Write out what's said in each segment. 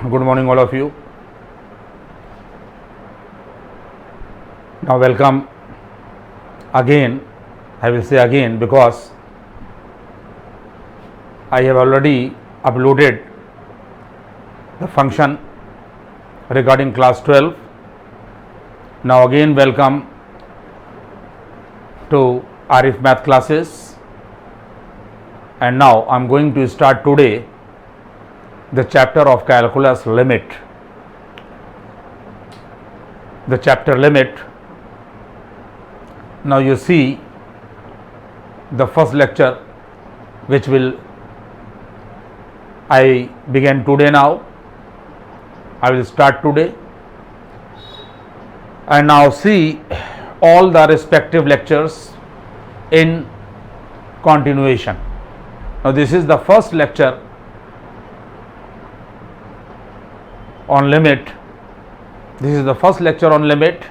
Good morning, all of you. Now, welcome again. I will say again because I have already uploaded the function regarding class 12. Now, again, welcome to Arif math classes. And now I am going to start today the chapter of calculus limit. The chapter limit. Now you see the first lecture which will I begin today now. I will start today and now see all the respective lectures in continuation. Now this is the first lecture on limit. This is the first lecture on limit,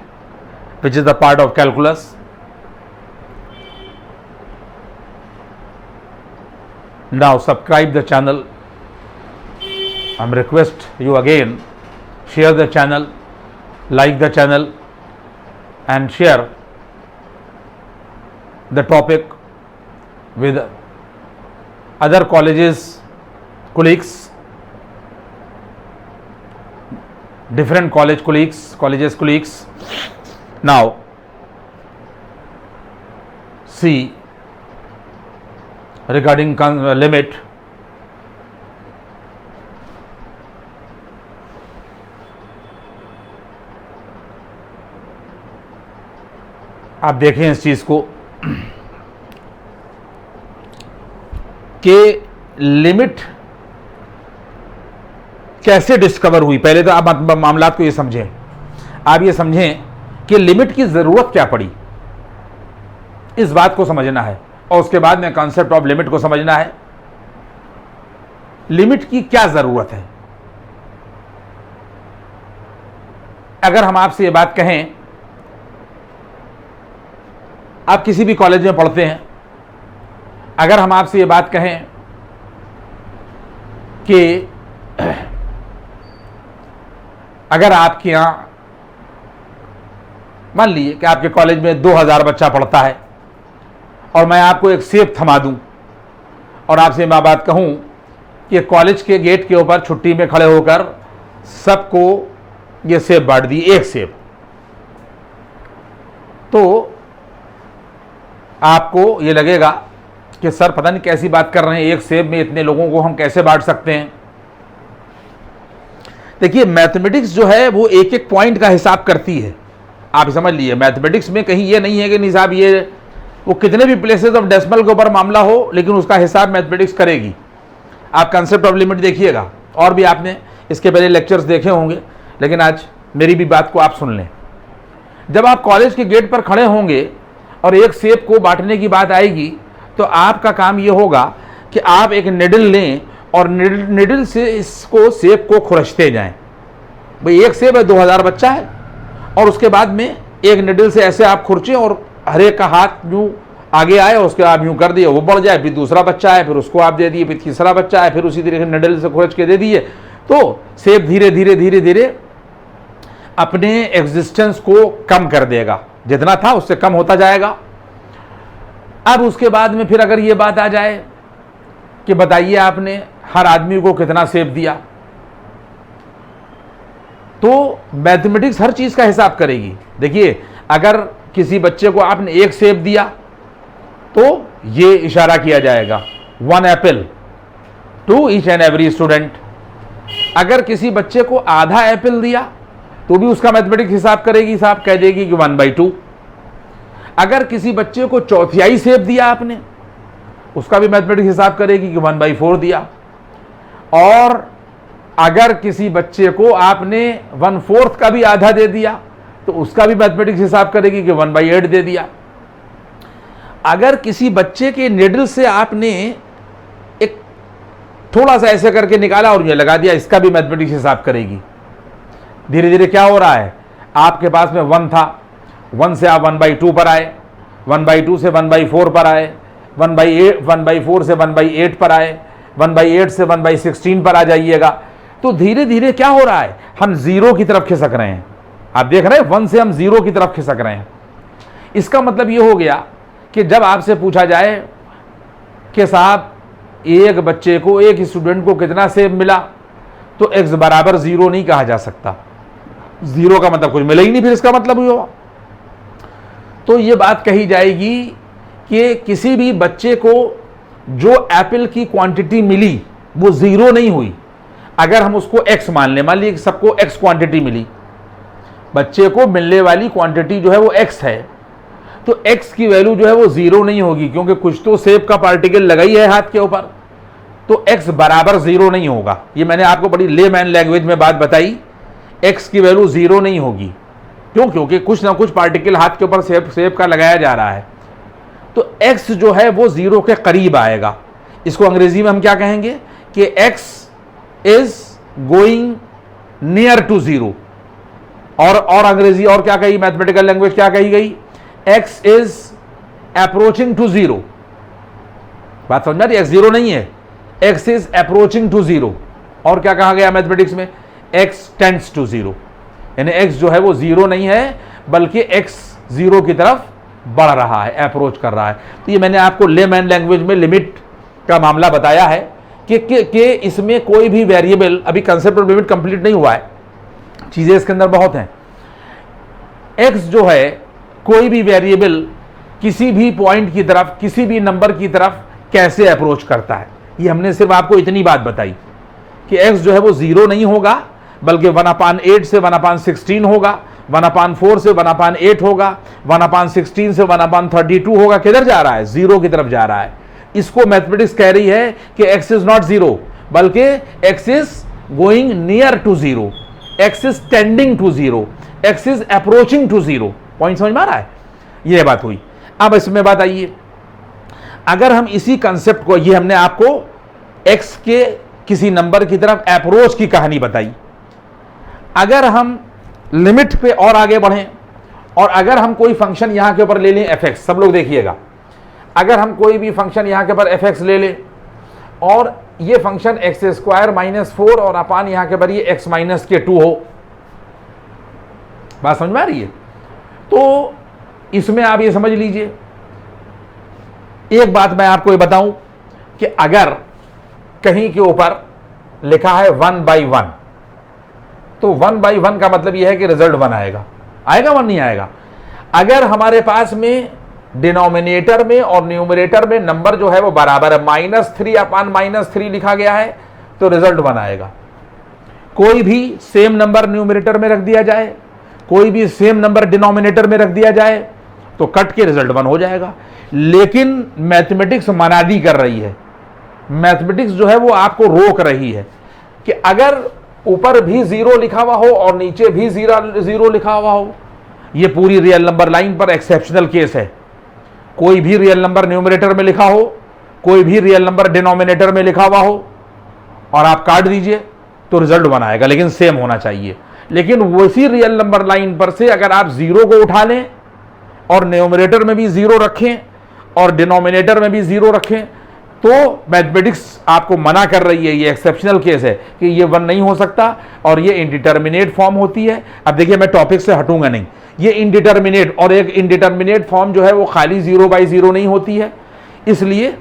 which is the part of calculus. Now subscribe the channel. I request you again, share the channel, like the channel and share the topic with other colleges, colleagues, different colleges colleagues. Now see regarding limit. आप देखें इस चीज को कि limit कैसे discover हुई। पहले तो आप मामलात को ये समझें, आप ये समझें कि लिमिट की जरूरत क्या पड़ी, इस बात को समझना है और उसके बाद में कॉन्सेप्ट ऑफ लिमिट को समझना है। लिमिट की क्या जरूरत है। अगर हम आपसे ये बात कहें, आप किसी भी कॉलेज में पढ़ते हैं, अगर हम आपसे ये बात कहें कि अगर आपके यहां मान लीजिए कि आपके कॉलेज में 2000 बच्चा पढ़ता है और मैं आपको एक सेब थमा दूं और आपसे मैं बात कहूं कि कॉलेज के गेट के ऊपर छुट्टी में खड़े होकर सबको ये सेब बांट दी, एक सेब, तो आपको ये लगेगा कि सर पता नहीं कैसी बात कर रहे हैं, एक सेब में इतने लोगों को हम कैसे बांट सकते हैं। देखिए मैथमेटिक्स जो है वो एक एक पॉइंट का हिसाब करती है। आप समझ लीजिए मैथमेटिक्स में कहीं ये नहीं है कि नहीं साहब ये वो कितने भी प्लेसेस ऑफ डेसिमल के ऊपर मामला हो लेकिन उसका हिसाब मैथमेटिक्स करेगी। आप कंसेप्ट ऑफ लिमिट देखिएगा, और भी आपने इसके पहले लेक्चर्स देखे होंगे, लेकिन आज मेरी भी बात को आप सुन लें। जब आप कॉलेज के गेट पर खड़े होंगे और एक सेब को बांटने की बात आएगी तो आपका काम ये होगा कि आप एक निडल लें और निडल से इसको सेब को खुरचते जाएं। भाई एक सेब है, 2000 बच्चा है, और उसके बाद में एक निडल से ऐसे आप खुरचें और हर एक का हाथ यूं आगे आए और उसके बाद यूं कर दिए, वो बढ़ जाए, फिर दूसरा बच्चा है, फिर उसको आप दे दिए, फिर तीसरा बच्चा है, फिर उसी तरीके से निडल से खुरच के दे दिए, तो सेब धीरे धीरे धीरे धीरे अपने एग्जिस्टेंस को कम कर देगा, जितना था उससे कम होता जाएगा। अब उसके बाद में फिर अगर ये बात आ जाए कि बताइए आपने हर आदमी को कितना सेब दिया, तो मैथमेटिक्स हर चीज का हिसाब करेगी। देखिए अगर किसी बच्चे को आपने एक सेब दिया तो ये इशारा किया जाएगा 1 apple to each and every student. अगर किसी बच्चे को आधा एप्पल दिया तो भी उसका मैथमेटिक्स हिसाब करेगी, साहब कह देगी कि 1/2। अगर किसी बच्चे को चौथाई सेब दिया आपने, उसका भी मैथमेटिक्स हिसाब करेगी कि 1/4 दिया। और अगर किसी बच्चे को आपने 1/4 का भी आधा दे दिया तो उसका भी मैथमेटिक्स हिसाब करेगी कि 1/8 दे दिया। अगर किसी बच्चे के निडल से आपने एक थोड़ा सा ऐसे करके निकाला और ये लगा दिया, इसका भी मैथमेटिक्स हिसाब करेगी। धीरे धीरे क्या हो रहा है, आपके पास में 1 था, 1 से आप 1/2 पर आए, 1/2 से 1/4 पर आए, 1/4 से 1/8 पर आए, 1/8 से 1/16 पर आ जाइएगा, तो धीरे धीरे क्या हो रहा है, हम जीरो की तरफ खिसक रहे हैं। आप देख रहे हैं 1 से हम जीरो की तरफ खिसक रहे हैं। इसका मतलब ये हो गया कि जब आपसे पूछा जाए कि साहब एक बच्चे को, एक स्टूडेंट को कितना सेब मिला, तो x बराबर जीरो नहीं कहा जा सकता। जीरो का मतलब कुछ मिला ही नहीं, फिर इसका मतलब हुआ। तो ये बात कही जाएगी कि किसी भी बच्चे को जो एप्पल की क्वांटिटी मिली वो जीरो नहीं हुई। अगर हम उसको x मान लें, मान लीजिए सबको x क्वांटिटी मिली, बच्चे को मिलने वाली क्वांटिटी जो है वो x है, तो x की वैल्यू जो है वो जीरो नहीं होगी, क्योंकि कुछ तो सेब का पार्टिकल लगा ही है हाथ के ऊपर, तो x बराबर जीरो नहीं होगा। ये मैंने आपको बड़ी लेमैन लैंग्वेज में बात बताई, x की वैल्यू जीरो नहीं होगी। क्यों? क्योंकि कुछ ना कुछ पार्टिकल हाथ के ऊपर सेब का लगाया जा रहा है, तो x जो है वो जीरो के करीब आएगा। इसको अंग्रेजी में हम क्या कहेंगे कि x is going near to zero. और अंग्रेजी और क्या कही, मैथमेटिकल लैंग्वेज क्या कही गई, x is approaching to zero. बात समझ रही, x जीरो नहीं है, x is approaching to zero. और क्या कहा गया मैथमेटिक्स में, x टेंड्स टू जीरो, यानी x जो है वो जीरो नहीं है, बल्कि x जीरो की तरफ बढ़ रहा है, अप्रोच कर रहा है। तो ये मैंने आपको लेमैन लैंग्वेज में लिमिट का मामला बताया है कि इसमें कोई भी वेरिएबल, अभी कंसेप्ट ऑफ लिमिट कंप्लीट नहीं हुआ है, चीजें इसके अंदर बहुत हैं। x जो है, कोई भी वेरिएबल किसी भी पॉइंट की तरफ, किसी भी नंबर की तरफ कैसे अप्रोच करता है, ये हमने सिर्फ आपको इतनी बात बताई कि x जो है वो जीरो नहीं होगा, बल्कि 1/8 से 1/16 होगा, 1/4 से 1/8 होगा, 1/16 से 1/32 होगा। किधर जा रहा है, जीरो की तरफ जा रहा है। इसको मैथमेटिक्स कह रही है कि x इज नॉट जीरो, बल्कि x is going near to zero, x is tending to zero, x is approaching to zero. Point समझ में आ रहा है, यह बात हुई। अब इसमें बात आइए, अगर हम इसी कंसेप्ट को, ये हमने आपको x के किसी नंबर की तरफ अप्रोच की कहानी बताई, अगर हम लिमिट पे और आगे बढ़ें और अगर हम कोई फंक्शन यहां के ऊपर ले लें fx, सब लोग देखिएगा, अगर हम कोई भी फंक्शन यहां के ऊपर fx ले लें और ये फंक्शन x² - 4 और अपान यहां के ऊपर ये x-2 हो, बात समझ में आ रही है? तो इसमें आप ये समझ लीजिए, एक बात मैं आपको ये बताऊं कि अगर कहीं के ऊपर लिखा है 1/1, तो 1/1 का मतलब यह है कि रिजल्ट 1 आएगा। आएगा 1 नहीं आएगा? अगर हमारे पास में डिनोमिनेटर में और न्यूमरेटर में नंबर जो है वो बराबर है, -3/-3 लिखा गया है, तो रिजल्ट 1 आएगा। कोई भी सेम नंबर न्यूमरेटर में रख दिया जाए, कोई भी सेम नंबर डिनोमिनेटर में रख दिया जाए, तो कट के रिजल्ट 1 हो जाएगा। लेकिन मैथमेटिक्स मनादी कर रही है, मैथमेटिक्स जो है वो आपको रोक रही है कि अगर ऊपर भी जीरो लिखा हुआ हो और नीचे भी जीरो लिखा हुआ हो, ये पूरी रियल नंबर लाइन पर एक्सेप्शनल केस है। कोई भी रियल नंबर न्यूमरेटर में लिखा हो, कोई भी रियल नंबर डिनोमिनेटर में लिखा हुआ हो और आप काट दीजिए तो रिजल्ट 1 आएगा, लेकिन सेम होना चाहिए। लेकिन वैसी रियल नंबर लाइन पर से अगर आप जीरो को उठा लें और न्यूमरेटर में भी जीरो रखें और डिनोमिनेटर में भी जीरो रखें, तो मैथमेटिक्स आपको मना कर रही है, ये एक्सेप्शनल केस है कि ये 1 नहीं हो सकता और ये इनडिटर्मिनेट फॉर्म होती है। अब देखिए, मैं टॉपिक से हटूंगा नहीं, ये इनडिटर्मिनेट, और एक इनडिटर्मिनेट फॉर्म जो है वो खाली 0/0 नहीं होती है। इसलिए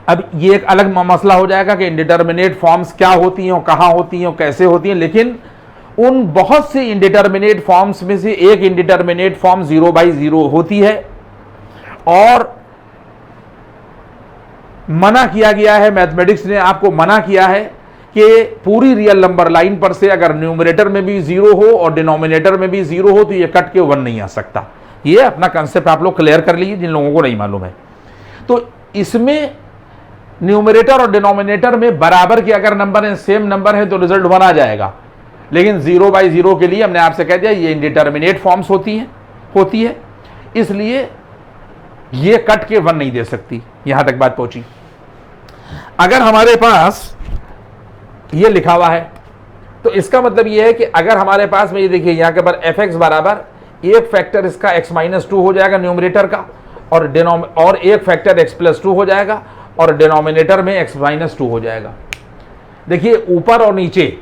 अब ये एक अलग मसला हो जाएगा कि इनडिटर्मिनेट फॉर्म्स क्या होती हैं, कहाँ होती हैं, कैसे होती हैं। लेकिन उन बहुत से इनडिटर्मिनेट फॉर्म्स में से एक इनडिटर्मिनेट फॉर्म 0/0 होती है और मना किया गया है, मैथमेटिक्स ने आपको मना किया है कि पूरी रियल नंबर लाइन पर से अगर न्यूमरेटर में भी जीरो हो और डिनोमिनेटर में भी जीरो हो तो ये कट के 1 नहीं आ सकता। ये अपना कंसेप्ट आप लोग क्लियर कर लीजिए जिन लोगों को नहीं मालूम है। तो इसमें न्यूमरेटर और डिनोमिनेटर में बराबर के अगर नंबर है, सेम नंबर है, तो रिजल्ट 1 आ जाएगा। लेकिन 0/0 के लिए हमने आपसे कह दिया ये इंडिटर्मिनेट फॉर्म्स होती है, इसलिए ये कट के 1 नहीं दे सकती। यहां तक बात पहुंची। अगर हमारे पास ये लिखा हुआ है तो इसका मतलब ये है कि अगर हमारे पास में ये देखिए यहां के पर fx बराबर एक फैक्टर इसका x-2 हो जाएगा न्यूमरेटर का, और एक फैक्टर x+2 हो जाएगा और डिनोमिनेटर में x-2 हो जाएगा। देखिए ऊपर और नीचे,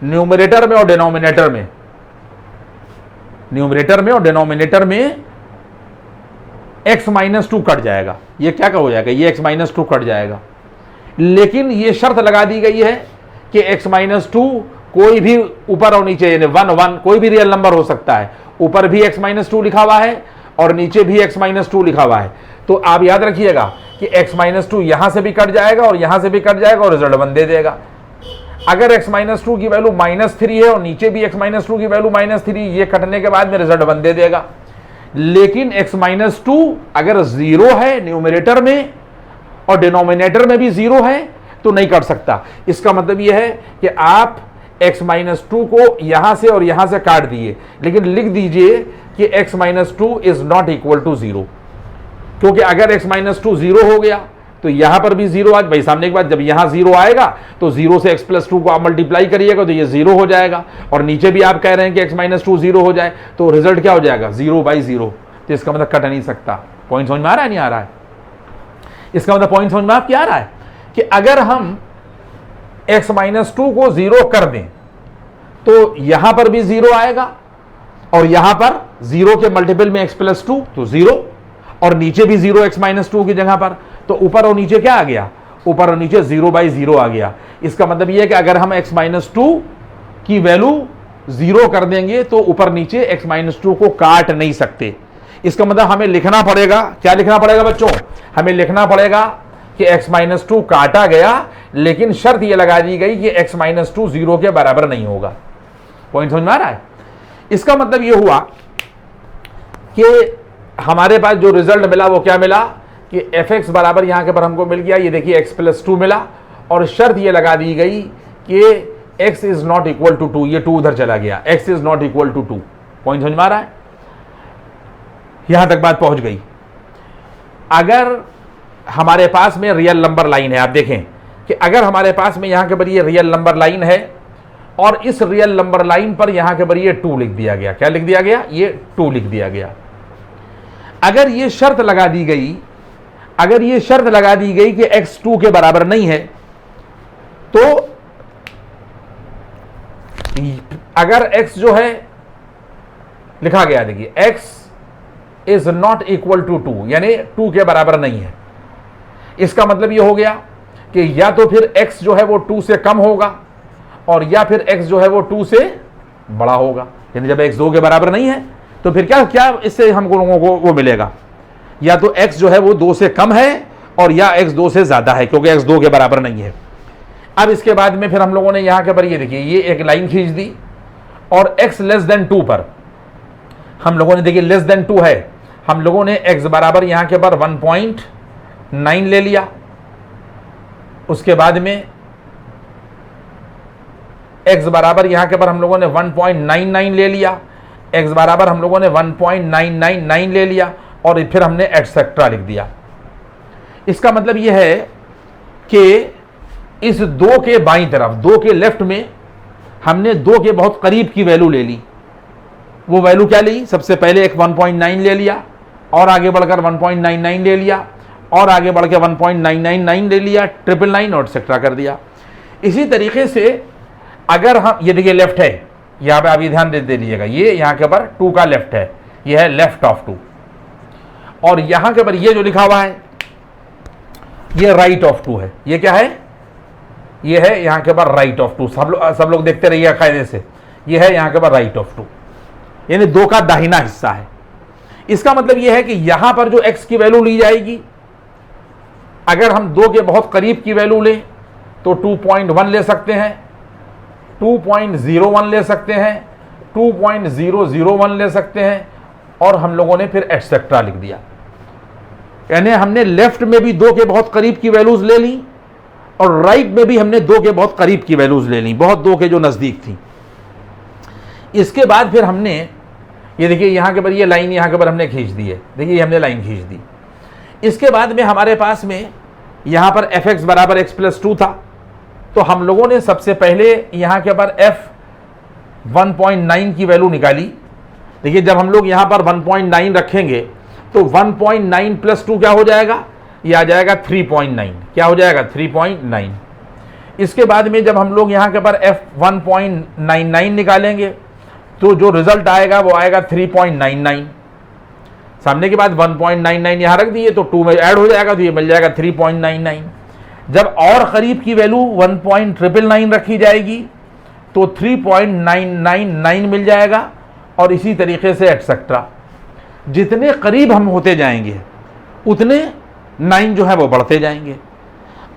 न्यूमरेटर में और डिनोमिनेटर में, न्यूमरेटर में और डिनोमिनेटर में x माइनस 2 कट जाएगा। ये क्या हो जाएगा, ये x माइनस 2 कट जाएगा। लेकिन ये शर्त लगा दी गई है कि x माइनस 2 कोई भी ऊपर और नीचे, यानी 1 1 कोई भी रियल नंबर हो सकता है। ऊपर भी x माइनस 2 लिखा हुआ है और नीचे भी x माइनस 2 लिखा हुआ है। तो आप याद रखिएगा कि x माइनस 2 यहां से भी कट जाएगा और यहां से भी कट जाएगा और रिजल्ट 1 दे देगा। अगर x माइनस 2 की वैल्यू -3 है और नीचे भी x माइनस 2 की वैल्यू -3, ये कटने के बाद में रिजल्ट 1 दे देगा। लेकिन x माइनस 2 अगर 0 है न्यूमरेटर में और डिनोमिनेटर में भी 0 है तो नहीं कट सकता। इसका मतलब यह है कि आप x माइनस 2 को यहां से और यहां से काट दिए, लेकिन लिख दीजिए कि x minus 2 is not equal to 0, क्योंकि अगर x माइनस 2 0 हो गया तो यहां पर भी 0 आ भाई। सामने की बात, जब यहां 0 आएगा तो 0 से x प्लस 2 को आप मल्टीप्लाई करिएगा तो ये 0 हो जाएगा, और नीचे भी आप कह रहे हैं कि x माइनस 2 0 हो जाए तो रिजल्ट क्या हो जाएगा, 0/0। तो इसका मतलब कट नहीं सकता। पॉइंट समझ में आ रहा है, नहीं आ रहा है? इसका मतलब पॉइंट समझ में आपकी आ रहा है कि अगर हम x माइनस 2 को 0 कर दें तो यहां पर भी 0 आएगा और यहां पर 0 के मल्टीपल में x प्लस 2 तो 0, और नीचे भी 0 x माइनस 2 की जगह पर, तो ऊपर और नीचे क्या आ गया, ऊपर और नीचे 0/0 आ गया। इसका मतलब यह है कि अगर हम x माइनस 2 की वैल्यू 0 कर देंगे तो ऊपर नीचे x माइनस 2 को काट नहीं सकते। इसका मतलब हमें लिखना पड़ेगा, क्या लिखना पड़ेगा बच्चों, हमें लिखना पड़ेगा कि x माइनस 2 काटा गया, लेकिन शर्त यह लगा दी गई कि x माइनस 2 0 के बराबर नहीं होगा। पॉइंट समझ में आ रहा है? इसका मतलब यह हुआ कि हमारे पास जो रिजल्ट मिला वो क्या मिला कि fx बराबर यहां के पर हमको मिल गया, ये देखिए x प्लस 2 मिला, और शर्त ये लगा दी गई कि x is not equal to 2, ये 2 उधर चला गया, x is not equal to 2। Point समझ में आ रहा है? यहां तक बात पहुंच गई। अगर हमारे पास में रियल नंबर लाइन है, आप देखें कि अगर हमारे पास में यहां के पर ये रियल नंबर लाइन है और इस रियल नंबर लाइन पर यहां के पर ये 2 लिख दिया गया, क्या लिख दिया गया, ये 2 लिख दिया गया। अगर ये शर्त लगा दी गई, अगर ये शर्त लगा दी गई कि x 2 के बराबर नहीं है, तो अगर x जो है लिखा गया, देखिए x is not equal to 2, यानी 2 के बराबर नहीं है। इसका मतलब ये हो गया कि या तो फिर x जो है वो 2 से कम होगा और या फिर x जो है वो 2 से बड़ा होगा। यानी जब x 2 के बराबर नहीं है तो फिर क्या क्या इससे हम लोगों को वो मिलेगा, या तो x जो है वो 2 से कम है और या x 2 से ज्यादा है, क्योंकि x 2 के बराबर नहीं है। अब इसके बाद में फिर हम लोगों ने यहां के पर ये देखिए ये एक लाइन खींच दी और x लेस देन 2 पर हम लोगों ने, देखिए लेस देन 2 है, हम लोगों ने x बराबर यहां के पर 1.9 ले लिया। उसके बाद में x बराबर यहां के पर हम लोगों ने 1.99 ले लिया, x बराबर हम लोगों ने 1.999 ले लिया, और फिर हमने एटसेट्रा लिख दिया। इसका मतलब यह है कि इस 2 के बाईं तरफ, 2 के लेफ्ट में हमने 2 के बहुत करीब की वैल्यू ले ली। वो वैल्यू क्या ली, सबसे पहले एक 1.9 ले लिया और आगे बढ़कर 1.99 ले लिया और आगे बढ़ के 1.999 ले लिया, 999 और एटसेट्रा कर दिया। इसी तरीके से अगर हम, ये देखिए लेफ्ट है, यहां पे आप ये ध्यान दे दीजिएगा, ये यहां के पर 2 का लेफ्ट है, ये है लेफ्ट ऑफ 2, और यहां के पर ये जो लिखा हुआ है ये राइट ऑफ 2 है। ये क्या है, ये है यहां के पर राइट ऑफ 2। सब लोग देखते रहिए कायदे से, ये है यहां के पर राइट ऑफ 2, यानी 2 का दाहिना हिस्सा है। इसका मतलब यह है कि यहां पर जो x की वैल्यू ली जाएगी, अगर हम 2 के बहुत करीब की वैल्यू लें तो 2.1 ले सकते हैं, 2.01 ले सकते हैं, 2.001 ले सकते हैं, और हम लोगों ने फिर एटसेट्रा लिख दिया। यानी हमने लेफ्ट में भी 2 के बहुत करीब की वैल्यूज ले ली और राइट में भी हमने 2 के बहुत करीब की वैल्यूज ले ली, बहुत 2 के जो नजदीक थी। इसके बाद फिर हमने ये देखिए यहां के पर ये लाइन यहां के पर हमने खींच दी है, देखिए हमने लाइन खींच दी। इसके बाद में हमारे पास में यहां पर fx बराबर x प्लस 2 था, तो हम लोगों ने सबसे पहले यहां के पर f 1.9 की वैल्यू निकाली। देखिए जब हम लोग यहां पर 1.9 रखेंगे तो 1.9 प्लस 2 क्या हो जाएगा, ये आ जाएगा 3.9। क्या हो जाएगा, 3.9। इसके बाद में जब हम लोग यहाँ के पर f1.99 निकालेंगे तो जो रिजल्ट आएगा वो आएगा 3.99। सामने के बाद 1.99 यहाँ रख दिए तो 2 में ऐड हो जाएगा तो ये मिल जाएगा 3.99। जब और करीब की वैल्यू 1.999 रखी जाएगी तो 3.999 मिल जाएगा, और इसी तरीके से एटसेट्रा। जितने करीब हम होते जाएंगे उतने 9 जो है वो बढ़ते जाएंगे।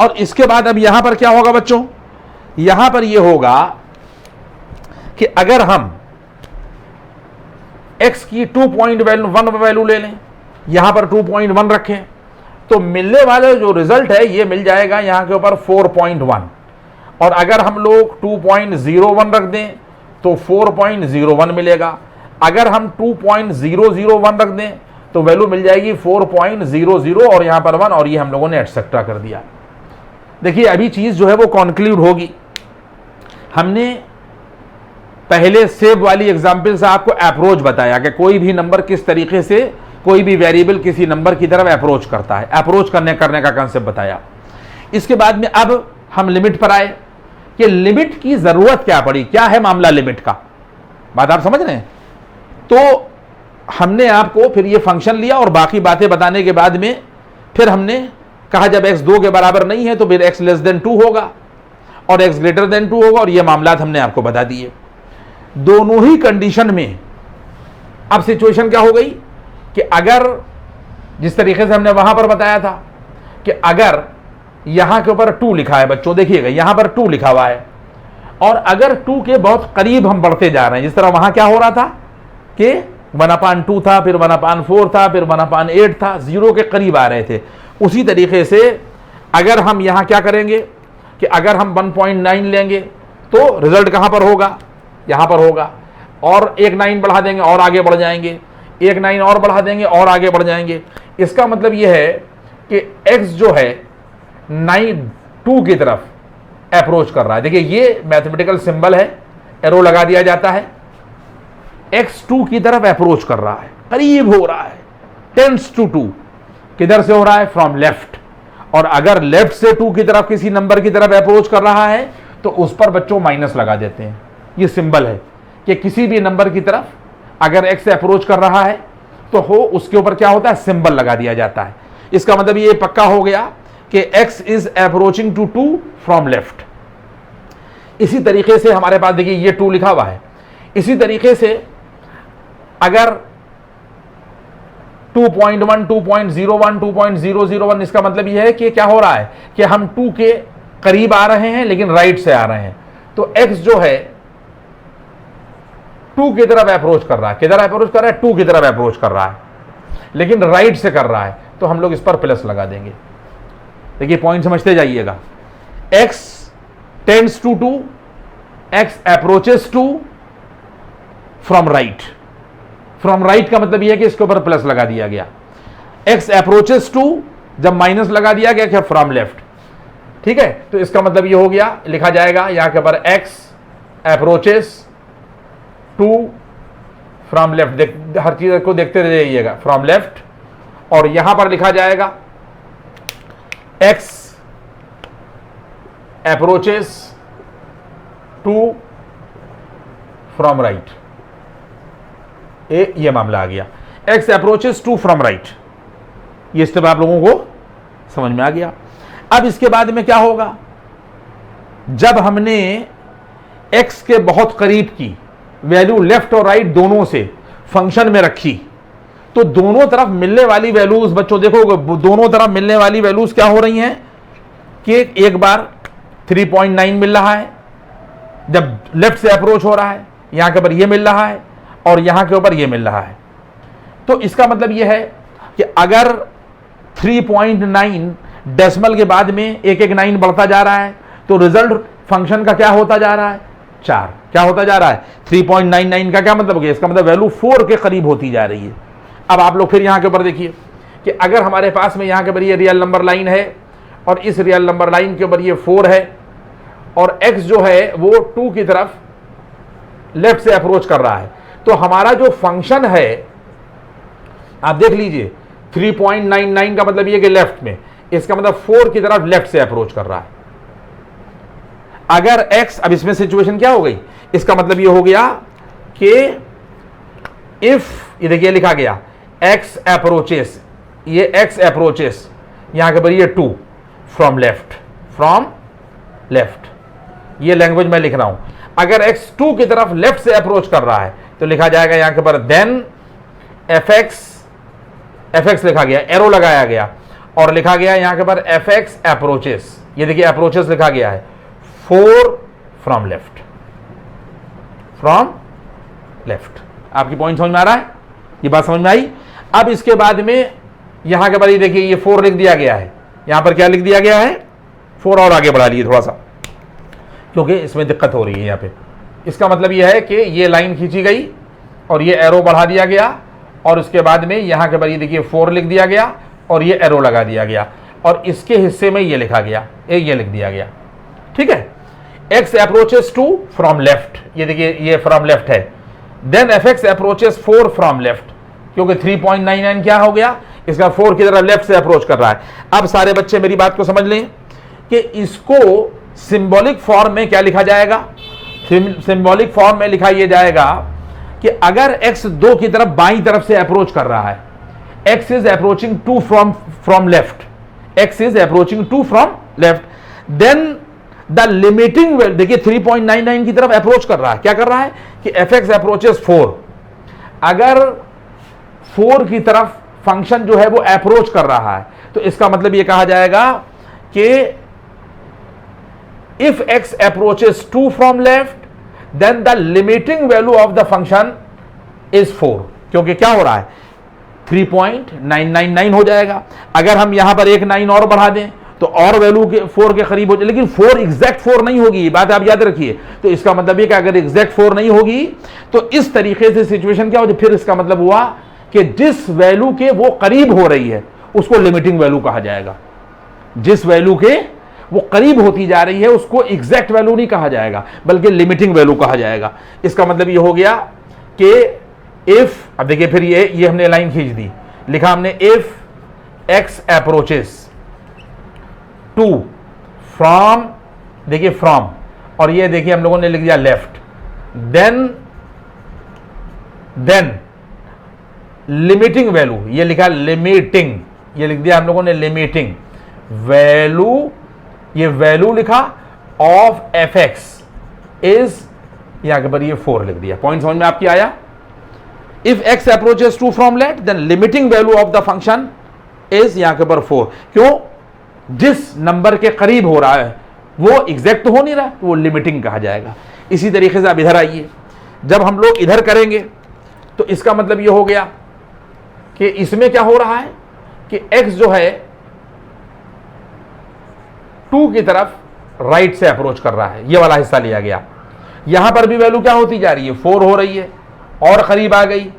और इसके बाद अब यहां पर क्या होगा बच्चों, यहां पर यह होगा कि अगर हम x की 2.1 वैल्यू ले लें, यहां पर 2.1 रखें, तो मिलने वाला जो रिजल्ट है ये मिल जाएगा यहां के ऊपर 4.1। और अगर हम लोग 2.01 रख दें तो 4.01 मिलेगा। अगर हम 2.001 रख दें तो वैल्यू मिल जाएगी 4.00 और यहां पर 1, और ये हम लोगों ने एटसेट्रा कर दिया। देखिए अभी चीज जो है वो कॉन्क्लूड होगी। हमने पहले सेव वाली एग्जांपल से आपको अप्रोच बताया कि कोई भी नंबर किस तरीके से कोई भी वेरिएबल किसी नंबर की तरफ अप्रोच करता है, अप्रोच करने का कांसेप्ट बताया। इसके बाद में अब हम लिमिट पर आए कि लिमिट की जरूरत क्या पड़ी, क्या है मामला लिमिट का, बात आप समझ रहे हैं। तो हमने आपको फिर ये फंक्शन लिया और बाकी बातें बताने के बाद में फिर हमने कहा जब x 2 के बराबर नहीं है तो फिर x लेस देन 2 होगा और x ग्रेटर देन 2 होगा, और ये मामलात हमने आपको बता दिए। दोनों ही कंडीशन में अब सिचुएशन क्या हो गई कि अगर जिस तरीके से हमने वहां पर बताया था कि अगर यहां के ऊपर 2 लिखा है, बच्चों देखिएगा यहां पर 2 लिखा हुआ है, और अगर 2 के बहुत करीब हम बढ़ते जा रहे हैं, जिस तरह वहां क्या हो रहा था कि 1/2 था, फिर 1/4 था, फिर 1/8 था, 0 के करीब आ रहे थे, उसी तरीके से अगर हम यहां क्या करेंगे कि अगर हम 1.9 लेंगे तो रिजल्ट कहां पर होगा, यहां पर होगा, और एक 9 बढ़ा देंगे और आगे बढ़ जाएंगे, एक 9 और बढ़ा देंगे और आगे बढ़ जाएंगे। इसका मतलब यह है कि x जो है 2 की तरफ अप्रोच कर रहा है। देखिए ये मैथमेटिकल सिंबल है, एरो लगा दिया जाता है, x 2 की तरफ अप्रोच कर रहा है, करीब हो रहा है, टेंड्स टू 2। किधर से हो रहा है, फ्रॉम लेफ्ट। और अगर लेफ्ट से 2 की तरफ किसी नंबर की तरफ अप्रोच कर रहा है तो उस पर बच्चों माइनस लगा देते हैं। ये सिंबल है कि किसी भी नंबर की तरफ अगर x से अप्रोच कर रहा है तो हो उसके ऊपर क्या होता है, सिंबल लगा दिया जाता है। इसका मतलब ये पक्का हो गया कि x is approaching to 2 from left. इसी तरीके से हमारे पास देखिए ये 2 लिखा हुआ है। इसी तरीके से अगर 2.1, 2.01, 2.001, इसका मतलब यह है कि क्या हो रहा है कि हम 2 के करीब आ रहे हैं लेकिन राइट से आ रहे हैं, तो x जो है 2 की तरफ अप्रोच कर रहा है। किधर अप्रोच कर रहा है, 2 की तरफ अप्रोच कर रहा है, लेकिन राइट से कर रहा है, तो हम लोग इस पर प्लस लगा देंगे। देखिए पॉइंट समझते जाइएगा। x tends to 2, x approaches to from right. From right का मतलब यह है कि इसके ऊपर प्लस लगा दिया गया। x अप्रोचेस टू, जब माइनस लगा दिया गया क्या, फ्रॉम लेफ्ट। ठीक है, तो इसका मतलब यह हो गया, लिखा जाएगा यहां के ऊपर x approaches to from left. हर चीज को देखते रहिएगा, फ्रॉम लेफ्ट, और यहां पर लिखा जाएगा x approaches to from right. ये मामला आ गया, x approaches to from right. ये स्टेप आप लोगों को समझ में आ गया। अब इसके बाद में क्या होगा, जब हमने x के बहुत करीब की वैल्यू लेफ्ट और राइट दोनों से फंक्शन में रखी, तो दोनों तरफ मिलने वाली वैल्यूज बच्चों देखो, दोनों तरफ मिलने वाली वैल्यूज क्या हो रही हैं कि एक बार 3.9 मिल रहा है जब लेफ्ट से अप्रोच हो रहा है, यहां के ऊपर ये मिल रहा है और यहां के ऊपर ये मिल रहा है। तो इसका मतलब ये है कि अगर 3.9 डेसिमल के बाद में एक 9 बढ़ता जा रहा है तो रिजल्ट फंक्शन का क्या होता जा रहा है, 4। क्या होता जा रहा है, 3.99 का क्या मतलब हो गया, इसका मतलब वैल्यू 4 के करीब होती जा रही है। अब आप लोग फिर यहां के ऊपर देखिए कि अगर हमारे पास में यहां के ऊपर ये रियल नंबर लाइन है और इस रियल नंबर लाइन के ऊपर ये 4 है और x जो है वो 2 की तरफ लेफ्ट से अप्रोच कर रहा है, तो हमारा जो फंक्शन है आप देख लीजिए 3.99 का मतलब ये कि लेफ्ट में, इसका मतलब 4 की तरफ लेफ्ट से अप्रोच कर रहा है। अगर x, अब इसमें सिचुएशन क्या हो गई, इसका मतलब ये हो गया कि इफ, ये देखिए लिखा गया x अप्रोचेस, ये x अप्रोचेस यहां के पर ये 2 फ्रॉम लेफ्ट, ये लैंग्वेज मैं लिख रहा हूं। अगर x 2 की तरफ लेफ्ट से अप्रोच कर रहा है तो लिखा जाएगा यहां के पर देन fx लिखा गया, एरो लगाया गया और लिखा गया यहां के पर fx अप्रोचेस, ये देखिए अप्रोचेस लिखा गया है 4 फ्रॉम लेफ्ट। आपकी पॉइंट समझ में आ रहा है, ये बात समझ में आई। अब इसके बाद में यहां के पर ये देखिए ये 4 लिख दिया गया है, यहां पर क्या लिख दिया गया है 4 और आगे बढ़ा लिए थोड़ा सा, क्योंकि इसमें दिक्कत हो रही है यहां पे। इसका मतलब यह है कि ये लाइन खींची गई और ये एरो बढ़ा दिया गया और उसके बाद में यहां के पर ये देखिए 4 लिख दिया गया और ये एरो लगा दिया गया और इसके हिस्से में ये लिखा गया, ये लिख दिया गया, ठीक है। x अप्रोचेस 2 फ्रॉम लेफ्ट, ये देखिए ये फ्रॉम लेफ्ट है, then fx approaches 4 from left, क्योंकि 3.99 क्या हो गया, इसका 4 की तरफ लेफ्ट से अप्रोच कर रहा है। अब सारे बच्चे मेरी बात को समझ लें कि इसको सिंबॉलिक फॉर्म में क्या लिखा जाएगा, सिंबॉलिक फॉर्म में लिखा यह जाएगा कि अगर x 2 की तरफ बाईं तरफ से अप्रोच कर रहा है, x is approaching 2 from left, x is approaching 2 from left, then the limiting, देखिए 3.99 की तरफ अप्रोच कर रहा है, क्या कर रहा है कि fx अप्रोचेस 4, अगर 4 की तरफ फंक्शन जो है वो अप्रोच कर रहा है तो इसका मतलब ये कहा जाएगा कि if x approaches 2 from left then the limiting value of the function is 4, क्योंकि क्या हो रहा है 3.999 हो जाएगा। अगर हम यहां पर एक 9 और बढ़ा दें तो और वैल्यू के 4 के करीब हो जाए, लेकिन 4 एग्जैक्ट 4 नहीं होगी, ये बात आप याद रखिए। तो इसका मतलब ये कि अगर एग्जैक्ट 4 नहीं होगी तो इस तरीके से सिचुएशन क्या हो जाए, फिर इसका मतलब हुआ कि जिस वैल्यू के वो करीब हो रही है उसको लिमिटिंग वैल्यू कहा जाएगा, जिस वैल्यू के वो करीब होती जा रही है उसको एग्जैक्ट वैल्यू नहीं कहा जाएगा बल्कि लिमिटिंग वैल्यू कहा जाएगा। इसका मतलब ये हो गया कि इफ, अब देखिए फिर ये हमने लाइन खींच दी, लिखा हमने इफ x अप्रोचेस 2 फ्रॉम, देखिए फ्रॉम, और ये देखिए हम लोगों ने लिख दिया लेफ्ट, देन लिमिटिंग वैल्यू, ये लिखा लिमिटिंग, ये लिख दिया हम लोगों ने लिमिटिंग वैल्यू, ये वैल्यू लिखा ऑफ fx इज, यहां के पर ये 4 लिख दिया। पॉइंट समझ में आपकी आया। If x approaches 2 from left then limiting value of the function is, यहां के पर 4, क्यों, जिस नंबर के करीब हो रहा है वो एग्जैक्ट तो हो नहीं रहा, तो वो लिमिटिंग कहा जाएगा। इसी तरीके से आप इधर आइए, जब हम लोग इधर करेंगे तो इसका मतलब ये हो गया कि इसमें क्या हो रहा है कि x जो है 2 की तरफ राइट से अप्रोच कर रहा है, ये वाला हिस्सा लिया गया। यहां पर भी वैल्यू क्या होती जा रही है, 4 हो रही है, और करीब आ गई,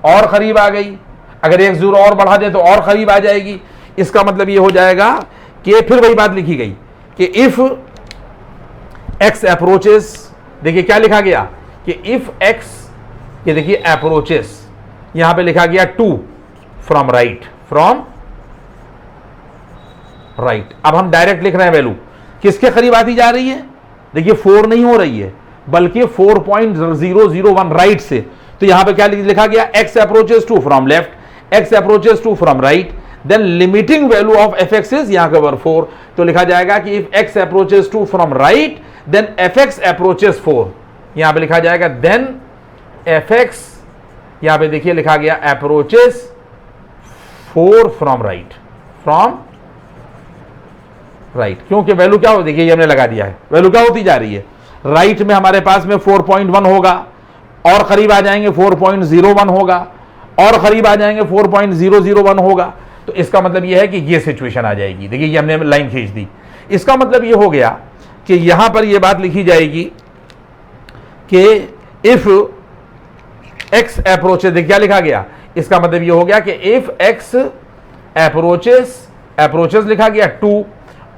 और करीब आ गई, अगर एक 0 और बढ़ा दे तो और करीब आ जाएगी। इसका मतलब ये हो जाएगा कि फिर वही बात लिखी गई कि इफ x अप्रोचेस, देखिए क्या लिखा गया कि इफ x, ये देखिए अप्रोचेस, यहां पे लिखा गया 2 फ्रॉम राइट, अब हम डायरेक्ट लिख रहे हैं वैल्यू किसके करीब आती जा रही है, देखिए 4 नहीं हो रही है बल्कि 4.001 राइट से। तो यहां पे क्या लिखा गया, x approaches 2 from left, x approaches 2 from right, then limiting value of fx is, यहां के ऊपर 4। तो लिखा जाएगा कि if x approaches 2 from right then fx approaches 4, यहां पे लिखा जाएगा देन fx, यहां पे देखिए लिखा गया अप्रोचेस 4 फ्रॉम राइट, क्योंकि वैल्यू क्या हो, देखिए ये हमने लगा दिया है, वैल्यू क्या होती जा रही है, राइट में हमारे पास में 4.1 होगा, और करीब आ जाएंगे 4.01 होगा, और करीब आ जाएंगे 4.001 होगा। तो इसका मतलब यह है कि ये सिचुएशन आ जाएगी। देखिए ये हमने लाइन खींच दी, इसका मतलब ये हो गया कि यहां पर ये बात लिखी जाएगी कि इफ x अप्रोचेस, देखिए क्या लिखा गया, इसका मतलब ये हो गया कि इफ x अप्रोचेस लिखा गया 2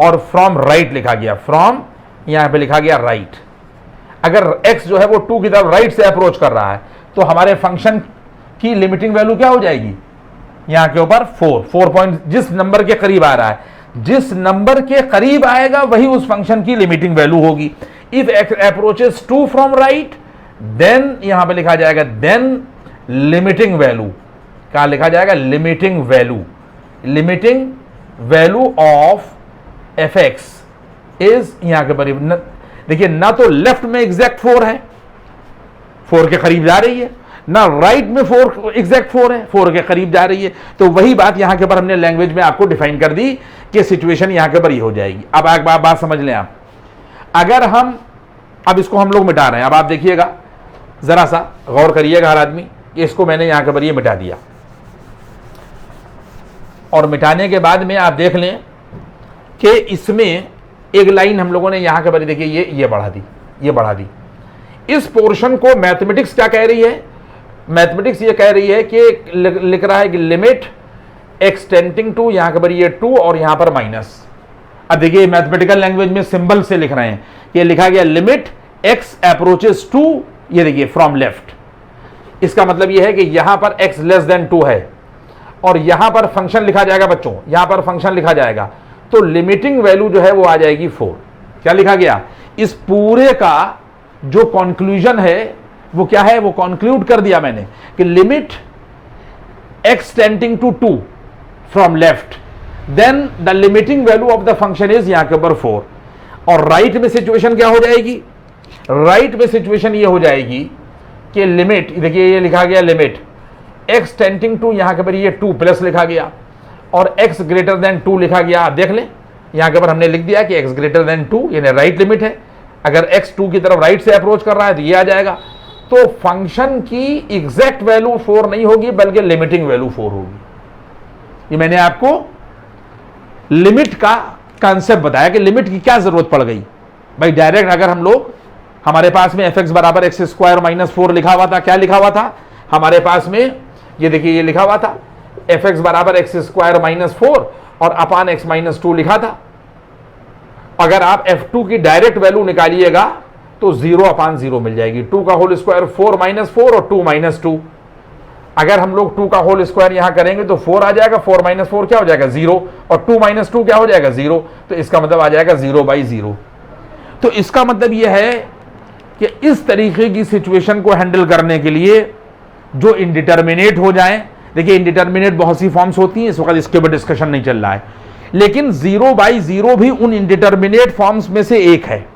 और फ्रॉम राइट लिखा गया, फ्रॉम यहां पे लिखा गया राइट, अगर x जो है वो 2 की तरफ राइट से अप्रोच कर रहा है तो हमारे फंक्शन की लिमिटिंग वैल्यू क्या हो जाएगी, यहां के ऊपर 4 पॉइंट, जिस नंबर के करीब आ रहा है, जिस नंबर के करीब आएगा वही उस फंक्शन की लिमिटिंग वैल्यू होगी। If x approaches 2 from right, then यहां पे लिखा जाएगा देन लिमिटिंग वैल्यू, क्या लिखा जाएगा, limiting value, limiting value of fx is, यहां के पर देखिए ना तो लेफ्ट में एग्जैक्ट 4 है, 4 के करीब जा रही है, ना राइट में 4 एग्जैक्ट 4 है, 4 के करीब जा रही है। तो वही बात यहां के पर हमने लैंग्वेज में आपको डिफाइन कर दी कि सिचुएशन यहां के पर ही हो जाएगी। अब एक बात समझ लें आप, अगर हम अब इसको हम लोग मिटा रहे हैं, अब आप देखिएगा जरा सा गौर करिएगा हर आदमी, इसको मैंने यहां के पर ये मिटा दिया, और मिटाने के बाद में आप देख लें कि इसमें एक लाइन हम लोगों ने यहां के पर देखिए ये बढ़ा दी, ये बढ़ा दी। इस पोर्शन को मैथमेटिक्स क्या कह रही है, मैथमेटिक्स ये कह रही है कि लिख रहा है कि लिमिट एक्स टेंडिंग टू, यहां के पर ये 2 और यहां पर माइनस। अब देखिए मैथमेटिकल लैंग्वेज में सिंबल से लिख रहे हैं, ये लिखा गया लिमिट एक्स अप्रोचेस टू, ये देखिए फ्रॉम लेफ्ट। इसका मतलब ये है कि यहां पर x लेस देन 2 है और यहां पर फंक्शन लिखा जाएगा बच्चों, यहां पर फंक्शन लिखा जाएगा, तो लिमिटिंग वैल्यू जो है वो आ जाएगी 4। क्या लिखा गया, इस पूरे का जो कंक्लूजन है वो क्या है, वो कंक्लूड कर दिया मैंने कि limit x tending to 2 from left, then the limiting value of the function is यहां के ऊपर 4। और राइट में सिचुएशन क्या हो जाएगी, राइट में सिचुएशन ये हो जाएगी कि लिमिट, देखिए ये लिखा गया लिमिट x टेंडिंग टू, यहां के ऊपर ये 2 प्लस लिखा गया और x ग्रेटर देन 2 लिखा गया। आप देख लें यहां के ऊपर हमने लिख दिया कि x ग्रेटर देन 2 यानी राइट लिमिट है, अगर x 2 की तरफ राइट से अप्रोच कर रहा है तो ये आ जाएगा। तो फंक्शन की एग्जैक्ट वैल्यू 4 नहीं होगी बल्कि लिमिटिंग वैल्यू 4 होगी। ये मैंने आपको लिमिट का कॉन्सेप्ट बताया कि लिमिट की क्या जरूरत पड़ गई भाई। डायरेक्ट अगर हम लोग, हमारे पास में fx बराबर एक्स स्क्वायर माइनस 4 लिखा हुआ था, क्या लिखा हुआ था हमारे पास में, ये देखिए ये लिखा हुआ था fx बराबर एक्स स्क्वायर माइनस 4 और अपान x माइनस 2 लिखा था। अगर आप f2 की डायरेक्ट वैल्यू निकालिएगा तो 0 अपान 0 मिल जाएगी, 2 का होल स्क्वायर 4 माइनस 4 और 2 माइनस 2। अगर हम लोग 2 का होल स्क्वायर यहां करेंगे तो 4 आ जाएगा, 4 माइनस 4 क्या हो जाएगा 0 और 2 माइनस 2 क्या हो जाएगा 0, तो इसका मतलब आ जाएगा 0/0। तो इसका मतलब यह है कि इस तरीके की सिचुएशन को हैंडल करने के लिए जो इनडिटर्मिनेट हो जाए, देखिए इनडिटर्मिनेट बहुत सी फॉर्म्स होती हैं, इस वक्त इसके ऊपर डिस्कशन नहीं चल रहा है, लेकिन 0/0 भी उन इनडिटर्मिनेट फॉर्म्स में से एक है।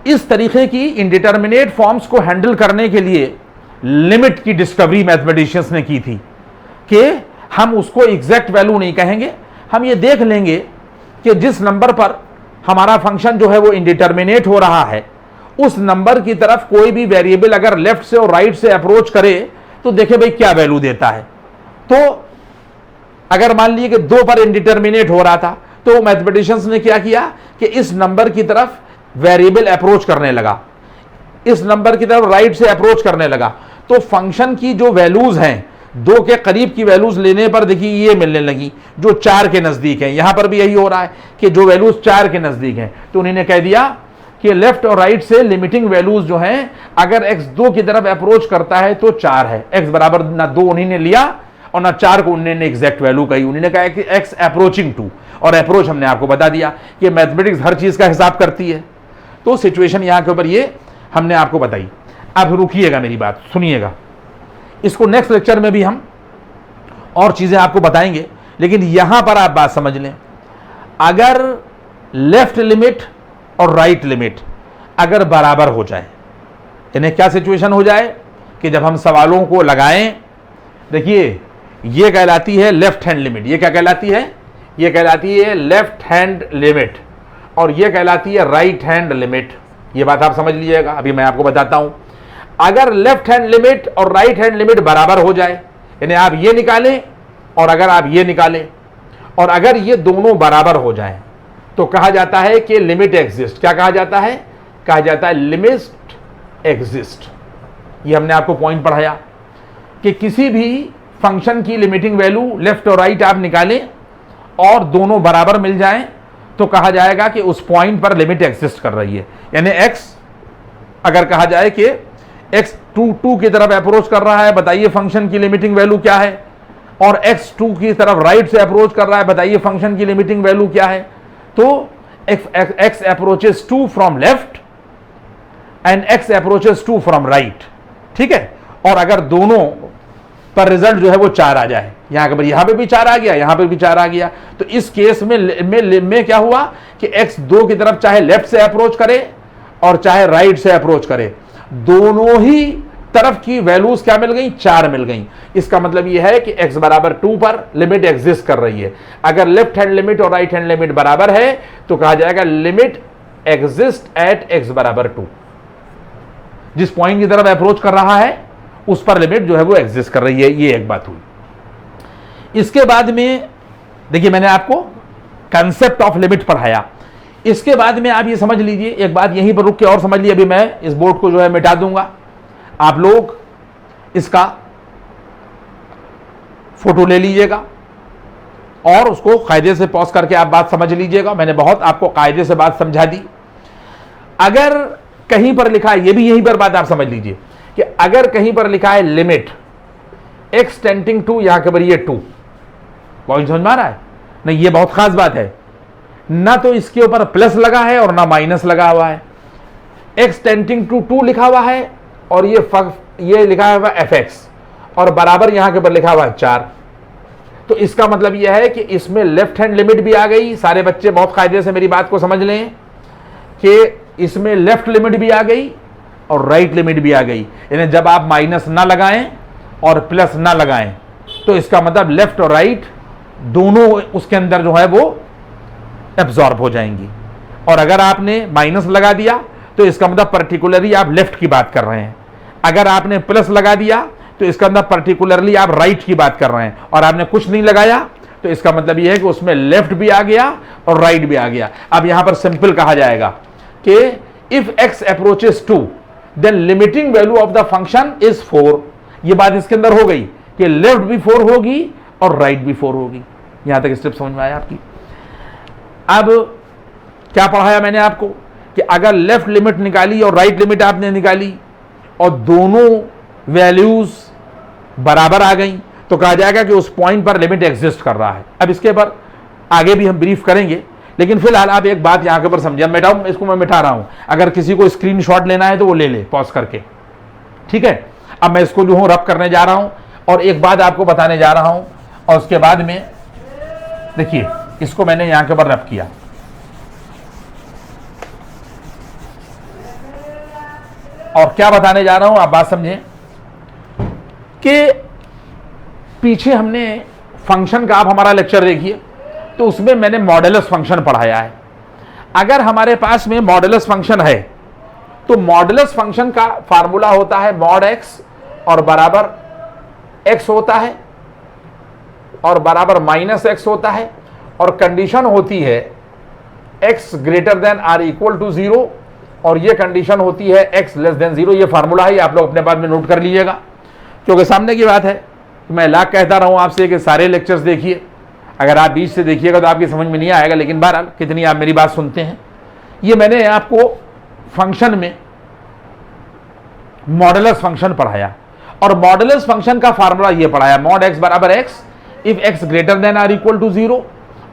इस तरीके की इनडिटर्मिनेट फॉर्म्स को हैंडल करने के लिए लिमिट की डिस्कवरी मैथमेटिशियंस ने की थी कि हम उसको एग्जैक्ट वैल्यू नहीं कहेंगे, हम ये देख लेंगे कि जिस नंबर पर हमारा फंक्शन जो है वो इनडिटर्मिनेट हो रहा है, उस नंबर की तरफ कोई भी वेरिएबल अगर लेफ्ट से और राइट से अप्रोच करे तो देखे भाई क्या वैल्यू देता है। तो अगर मान लीजिए कि 2 पर इनडिटर्मिनेट हो रहा था तो मैथमेटिशियंस ने क्या किया कि इस नंबर की तरफ वेरिएबल अप्रोच करने लगा, इस नंबर की तरफ राइट से अप्रोच करने लगा, तो फंक्शन की जो वैल्यूज हैं 2 के करीब की वैल्यूज लेने पर देखिए ये मिलने लगी जो 4 के नजदीक है। यहां पर भी यही हो रहा है कि जो वैल्यूज 4 के नजदीक हैं, तो उन्होंने कह दिया कि लेफ्ट और राइट से लिमिटिंग वैल्यूज जो हैं, अगर x 2 की तरफ अप्रोच करता है तो 4 है, x बराबर ना 2 उन्होंने लिया और ना 4 को उन्होंने एग्जैक्ट वैल्यू कही, उन्होंने कहा कि x अप्रोचिंग टू, और अप्रोच हमने आपको बता दिया कि मैथमेटिक्स हर चीज का हिसाब करती है। तो सिचुएशन यहां के ऊपर ये हमने आपको बताई। अब रुकिएगा, मेरी बात सुनिएगा, इसको नेक्स्ट लेक्चर में भी हम और चीजें आपको बताएंगे, लेकिन यहां पर आप बात समझ लें, अगर लेफ्ट लिमिट और राइट लिमिट अगर बराबर हो जाए, यानी क्या सिचुएशन हो जाए कि जब हम सवालों को लगाएं, देखिए ये कहलाती है लेफ्ट हैंड लिमिट, ये क्या कहलाती है, ये कहलाती है लेफ्ट हैंड लिमिट, और ये कहलाती है राइट हैंड लिमिट। ये बात आप समझ लीजिएगा, अभी मैं आपको बताता हूं। अगर लेफ्ट हैंड लिमिट और राइट हैंड लिमिट बराबर हो जाए, यानी आप ये निकालें और अगर आप ये निकालें, और अगर ये दोनों बराबर हो जाएं, तो कहा जाता है कि लिमिट एग्जिस्ट। क्या कहा जाता है, कहा जाता है लिमिट एग्जिस्ट। ये हमने आपको पॉइंट पढ़ाया कि किसी भी फंक्शन की लिमिटिंग वैल्यू लेफ्ट और राइट आप निकालें और दोनों बराबर मिल जाएं, तो कहा जाएगा कि उस पॉइंट पर लिमिट एग्जिस्ट कर रही है। यानी x अगर कहा जाए कि x 2 की तरफ अप्रोच कर रहा है, बताइए फंक्शन की लिमिटिंग वैल्यू क्या है, और x 2 की तरफ राइट से अप्रोच कर रहा है, बताइए फंक्शन की लिमिटिंग वैल्यू क्या है। तो x approaches 2 from left and x approaches 2 from right, ठीक है, और अगर दोनों पर रिजल्ट जो है वो 4 आ जाए, यहां पे भी 4 आ गया, यहां पे भी 4 आ गया, तो इस केस में क्या हुआ कि x 2 की तरफ चाहे लेफ्ट से अप्रोच करे और चाहे राइट से अप्रोच करे, दोनों ही तरफ की वैल्यूज क्या मिल गई, 4 मिल गई। इसका मतलब यह है कि x बराबर 2 पर लिमिट एग्जिस्ट कर रही है। अगर लेफ्ट हैंड लिमिट और राइट हैंड लिमिट बराबर है तो कहा जाएगा लिमिट एग्जिस्ट एट x बराबर 2। जिस पॉइंट की तरफ अप्रोच कर रहा है उस पर लिमिट जो है वो एग्जिस्ट कर रही है। ये एक बात हुई। इसके बाद में देखिए मैंने आपको कंसेप्ट ऑफ लिमिट पढ़ाया। इसके बाद में आप ये समझ लीजिए, एक बात यहीं पर रुक के और समझ लीजिए, अभी मैं इस बोर्ड को जो है मिटा दूंगा, आप लोग इसका फोटो ले लीजिएगा और उसको कायदे से पॉज करके आप बात समझ लीजिएगा। मैंने बहुत आपको कायदे से बात समझा दी। अगर कहीं पर लिखा है, ये भी यहीं पर बात आप समझ लीजिए कि अगर कहीं पर लिखा है लिमिट x टेंडिंग टू, यहां के पर ये 2 पॉइंट समझ में आ रहा है नहीं, ये बहुत खास बात है, ना तो इसके ऊपर प्लस लगा है और ना माइनस लगा हुआ है। x टेंडिंग टू 2 लिखा हुआ है और ये लिखा हुआ है fx और बराबर यहां के ऊपर लिखा हुआ है 4। तो इसका मतलब यह है कि इसमें लेफ्ट हैंड लिमिट भी आ गई। सारे बच्चे बहुत कायदे से मेरी बात को समझ लें कि इसमें लेफ्ट लिमिट भी आ गई और राइट लिमिट भी आ गई। यानी जब आप माइनस ना लगाएं और प्लस ना लगाएं तो इसका मतलब लेफ्ट और राइट दोनों उसके अंदर जो है वो एब्जॉर्ब हो जाएंगी। और अगर आपने माइनस लगा दिया तो इसका मतलब पर्टिकुलरली आप लेफ्ट की बात कर रहे हैं। अगर आपने प्लस लगा दिया तो इसका मतलब पर्टिकुलरली आप राइट की बात कर रहे हैं। और आपने कुछ नहीं लगाया तो इसका मतलब यह है कि उसमें लेफ्ट भी आ गया और राइट भी आ गया। अब यहां पर सिंपल कहा जाएगा कि if x approaches 2 then limiting value of the function is 4। यह बात इसके अंदर हो गई कि लेफ्ट भी 4 होगी और राइट भी 4 होगी। यहां तक स्टेप समझ में आया आपकी। अब क्या पढ़ाया मैंने आपको कि अगर लेफ्ट लिमिट निकाली और राइट लिमिट आपने निकाली और दोनों वैल्यूज बराबर आ गई तो कहा जाएगा कि उस पॉइंट पर लिमिट एग्जिस्ट कर रहा है। अब इसके पर आगे भी हम ब्रीफ करेंगे, लेकिन फिलहाल आप एक बात यहां के ऊपर समझिए। मिटाऊं, इसको मैं मिटा रहा हूं। अगर किसी को स्क्रीनशॉट लेना है तो वो ले ले पॉज करके, ठीक है। अब मैं इसको जो हूं रब करने जा रहा हूं और एक बात आपको बताने जा रहा हूं और उसके बाद में देखिए इसको मैंने यहां के ऊपर रब किया और क्या बताने जा रहा हूं आप बात समझें कि पीछे हमने फंक्शन का, आप हमारा लेक्चर देखिए तो उसमें मैंने मॉडुलस फंक्शन पढ़ाया है। अगर हमारे पास में मॉडुलस फंक्शन है तो मॉडुलस फंक्शन का फार्मूला होता है मॉड x और बराबर x होता है और बराबर माइनस x होता है और कंडीशन होती है x greater than or equal to 0 और ये कंडीशन होती है x लेस देन 0। ये फार्मूला है, आप लोग अपने बाद में नोट कर लीजिएगा क्योंकि सामने की बात है। मैं लाख कहता रहा हूं आपसे कि सारे लेक्चर्स देखिए, अगर आप बीच से देखिएगा तो आपकी समझ में नहीं आएगा, लेकिन बहरहाल कितनी आप मेरी बात सुनते हैं। ये मैंने आपको फंक्शन में मॉडुलस फंक्शन पढ़ाया और मॉडुलस फंक्शन का फार्मूला ये पढ़ाया मॉड x बराबर x if x greater than or equal to 0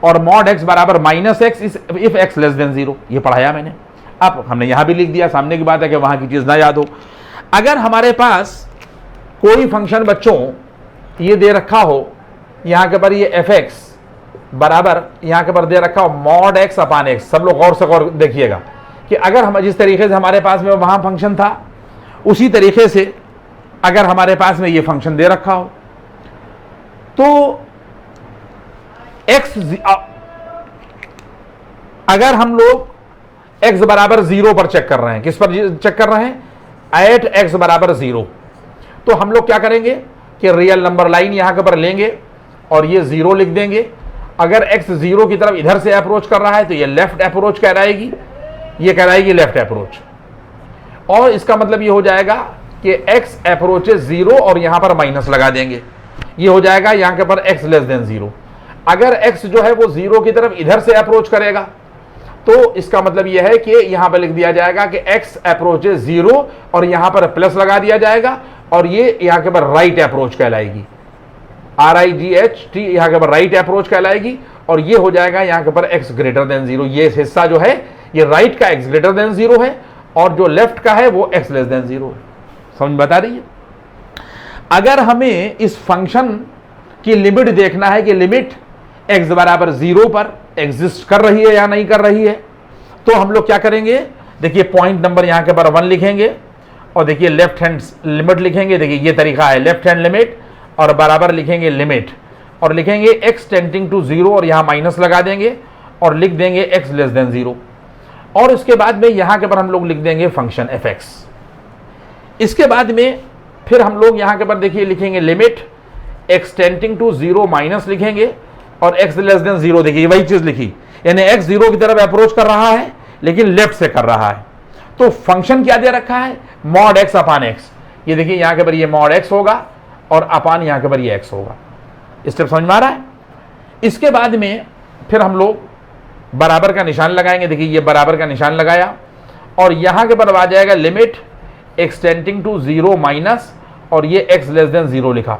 और मॉड x बराबर minus x if x less than 0। ये पढ़ाया मैंने। अब हमने यहां भी लिख दिया, सामने की बात है कि वहां की चीज ना याद हो। अगर हमारे पास कोई फंक्शन बच्चों ये दे रखा हो, यहां के पर ये fx बराबर यहां के पर दे रखा हो मॉड x अपान x, सब लोग गौर से गौर देखिएगा कि अगर हम जिस तरीके से हमारे पास में वहां फंक्शन था उसी तरीके से अगर हमारे पास में ये फंक्शन दे रखा हो तो x अगर हम लोग x बराबर 0 पर चेक कर रहे हैं, किस पर चेक कर रहे हैं, एट x बराबर 0, तो हम लोग क्या करेंगे कि रियल नंबर लाइन यहां के पर लेंगे और ये 0 लिख देंगे। अगर x 0 की तरफ इधर से अप्रोच कर रहा है तो ये लेफ्ट अप्रोच कहलाएगी, ये कहलाएगी लेफ्ट अप्रोच। और इसका मतलब ये हो जाएगा कि x अप्रोचेस 0 और यहां पर माइनस लगा देंगे, ये हो जाएगा यहां के पर x लेस देन 0। अगर x जो है वो 0 की तरफ इधर से अप्रोच करेगा तो इसका मतलब यह है कि यहां पर लिख दिया जाएगा कि x अप्रोचेस 0 और यहां पर प्लस लगा दिया जाएगा और ये यहां के पर राइट अप्रोच कहलाएगी, RIGHT यहां के पर राइट अप्रोच कहलाएगी। और ये हो जाएगा यहां के पर x ग्रेटर देन 0। ये हिस्सा जो है ये राइट का x ग्रेटर देन 0 है और जो लेफ्ट का है वो x लेस देन 0 है। समझ बता रही है। अगर हमें इस फंक्शन की लिमिट देखना है कि लिमिट x बराबर 0 पर एग्जिस्ट कर रही है या नहीं कर रही है, तो हम लोग क्या करेंगे, देखिए पॉइंट नंबर यहां के पर 1 लिखेंगे और देखिए लेफ्ट हैंड लिमिट लिखेंगे। देखिए ये तरीका है, लेफ्ट हैंड लिमिट और बराबर लिखेंगे लिमिट और लिखेंगे x टेंडिंग टू 0 और यहां माइनस लगा देंगे और लिख देंगे x लेस देन 0 और इसके बाद में यहां के पर हम लोग लिख देंगे फंक्शन fx। इसके बाद में फिर हम लोग यहां के पर देखिए लिखेंगे limit x tending to 0 minus लिखेंगे और x लेस देन 0। देखिए वही चीज लिखी, यानी x 0 की तरफ अप्रोच कर रहा है लेकिन लेफ्ट से कर रहा है। तो फंक्शन क्या दे रखा है, मॉड x अपान x। ये देखिए यहां के पर ये मॉड x होगा और अपान यहां के पर ये x होगा। स्टेप समझ में आ रहा है। इसके बाद में फिर हम लोग बराबर का निशान लगाएंगे। देखिए ये बराबर का निशान लगाया और यहां के पर आ जाएगा limit x tending to 0 minus और ये x लेस देन 0 लिखा।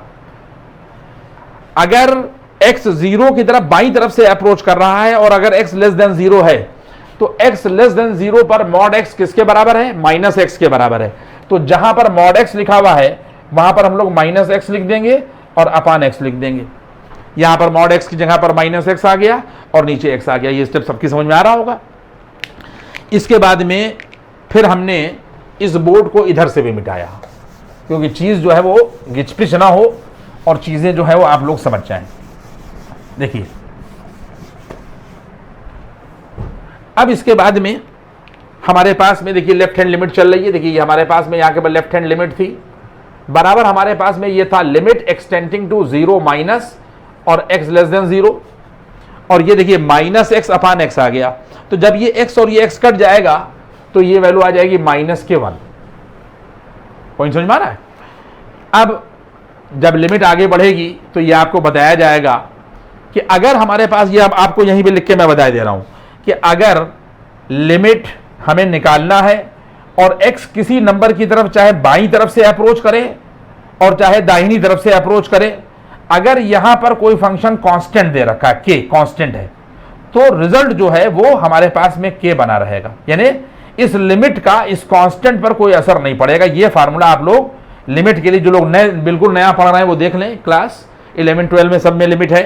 अगर x 0 की तरफ बाईं तरफ से अप्रोच कर रहा है और अगर x लेस देन 0 है तो x लेस देन 0 पर मॉड x किसके बराबर है, माइनस x के बराबर है। तो जहां पर मॉड x लिखा हुआ है वहां पर हम लोग माइनस x लिख देंगे और अपान x लिख देंगे। यहां पर मॉड x की जगह पर माइनस x आ गया और नीचे x आ गया। ये स्टेप सबकी समझ में आ रहा होगा। इसके बाद में फिर हमने इस बोर्ड को इधर से भी मिटाया क्योंकि चीज जो है वो गिचपिच ना हो और चीजें जो है वो आप लोग समझ जाएं। देखिए अब इसके बाद में हमारे पास में देखिए लेफ्ट हैंड लिमिट चल रही है। देखिए हमारे पास में यहां के पर लेफ्ट हैंड लिमिट थी, बराबर हमारे पास में ये था limit x tending to 0 minus और x लेस देन 0 और ये देखिए माइनस x अपान x आ गया। तो जब ये x और ये x कट जाएगा तो ये वैल्यू आ जाएगी माइनस के 1। पॉइंट समझ में आ रहा है। अब जब लिमिट आगे बढ़ेगी तो ये आपको बताया जाएगा कि अगर हमारे पास ये, अब आपको यहीं पे लिख के मैं बता दे रहा हूं कि अगर लिमिट हमें निकालना है और x किसी नंबर की तरफ चाहे बाईं तरफ से अप्रोच करे और चाहे दाहिनी तरफ से अप्रोच करे, अगर यहां पर कोई फंक्शन कांस्टेंट दे रखा है, k कांस्टेंट है, तो रिजल्ट जो है वो हमारे पास में k बना रहेगा। यानी इस लिमिट का इस कांस्टेंट पर कोई असर नहीं पड़ेगा। ये फार्मूला आप लोग लिमिट के लिए जो लोग नए बिल्कुल नया पढ़ रहे हैं वो देख लें, क्लास 11 12 में सब में लिमिट है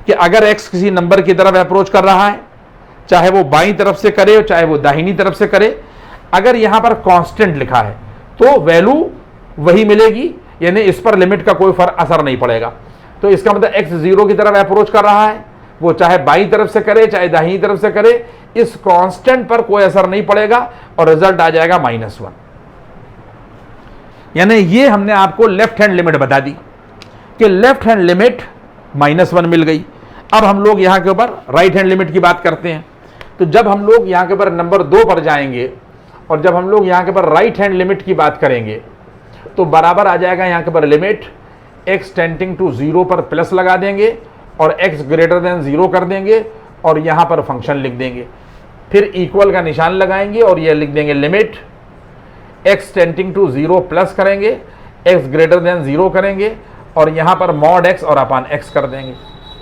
कि अगर x किसी नंबर की तरफ अप्रोच कर रहा है, चाहे वो बाईं तरफ से करे चाहे वो दाहिनी तरफ से करे, अगर यहां पर कांस्टेंट लिखा है तो वैल्यू वही मिलेगी, यानी इस पर लिमिट का कोई असर नहीं पड़ेगा। तो इसका मतलब x 0 की तरफ अप्रोच कर रहा है, वो चाहे बाईं तरफ से करे चाहे दाहिनी तरफ से करे, इस कांस्टेंट पर कोई असर नहीं पड़ेगा और रिजल्ट आ जाएगा -1। यानी ये हमने आपको लेफ्ट हैंड लिमिट बता दी कि लेफ्ट हैंड लिमिट -1 मिल गई। अब हम लोग यहां के ऊपर राइट हैंड लिमिट की बात करते हैं। तो जब हम लोग यहां के ऊपर नंबर 2 पर जाएंगे और जब हम लोग यहां के ऊपर राइट हैंड लिमिट की बात करेंगे तो बराबर आ जाएगा यहां के ऊपर लिमिट x टेंडिंग टू 0 पर प्लस लगा देंगे और x ग्रेटर देन 0 कर देंगे और यहां पर फंक्शन लिख देंगे। फिर इक्वल का निशान लगाएंगे और ये लिख देंगे limit x tending to 0 plus करेंगे, x ग्रेटर देन 0 करेंगे और यहां पर मॉड x और अपान x कर देंगे।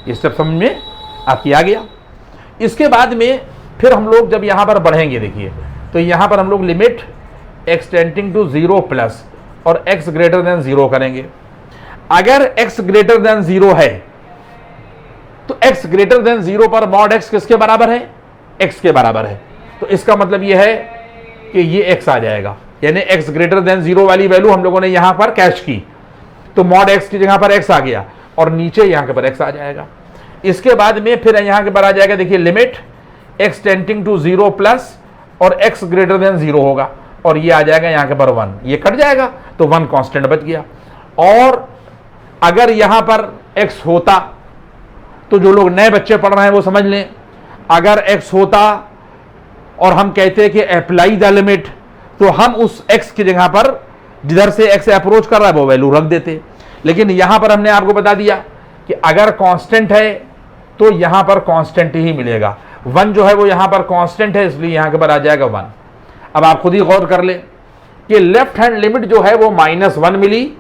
ये स्टेप समझ में आपकी आ गया। इसके बाद में फिर हम लोग जब यहां पर बढ़ेंगे, देखिए तो यहां पर हम लोग limit x tending to 0 plus और x ग्रेटर देन 0 करेंगे। अगर x ग्रेटर देन 0 है तो x ग्रेटर देन 0 पर मॉड x किसके बराबर है, x के बराबर है। तो इसका मतलब यह है कि ये x आ जाएगा, यानी x ग्रेटर देन 0 वाली वैल्यू हम लोगों ने यहां पर कैच की तो मॉड x की जगह पर x आ गया और नीचे यहां के पर x आ जाएगा। इसके बाद में फिर यहां के पर आ जाएगा, देखिए limit x tending to 0 plus और x ग्रेटर देन 0 होगा और ये आ जाएगा यहां के पर 1, ये कट जाएगा तो 1 कांस्टेंट बच गया। और अगर यहां पर x होता तो जो लोग नए बच्चे पढ़ रहे हैं वो समझ लें, अगर x होता और हम कहते हैं कि अप्लाई द लिमिट, तो हम उस x की जगह पर जिधर से x अप्रोच कर रहा है वो वैल्यू रख देते। लेकिन यहां पर हमने आपको बता दिया कि अगर कांस्टेंट है तो यहां पर कांस्टेंट ही मिलेगा। 1 जो है वो यहां पर कांस्टेंट है, इसलिए यहां के पर आ जाएगा 1। अब आप खुद ही गौर कर ले कि लेफ्ट हैंड लिमिट जो है वो -1 मिली